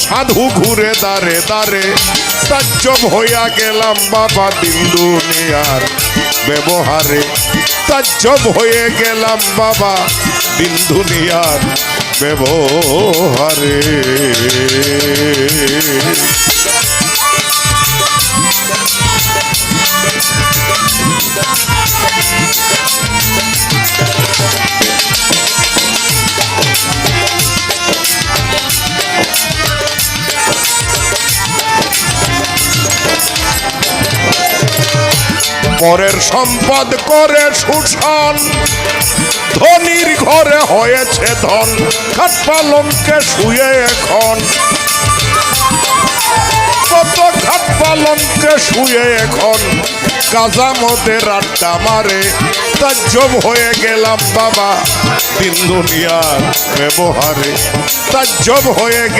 সাধু ঘুরে দাঁড়ে দাঁড়ে তাজ্জব হইয়া গেলাম বাবা দিন দুনিয়ার ব্যবহারে তাজ্জব হয়ে গেলাম বাবা দিন দুনিয়ার ব্যবহারে পরের সম্পদ করে শোষণ ধনির ঘরে হয়েছে ধন খাট পালঙ্কে শুয়ে এখন কত খাট পালঙ্কে শুয়ে এখন কাজা মদের আড্ডা মারে তাজ্জব হয়ে গেলাম বাবা দিন দুনিয়ার ব্যবহারে তাজ্জব হয়ে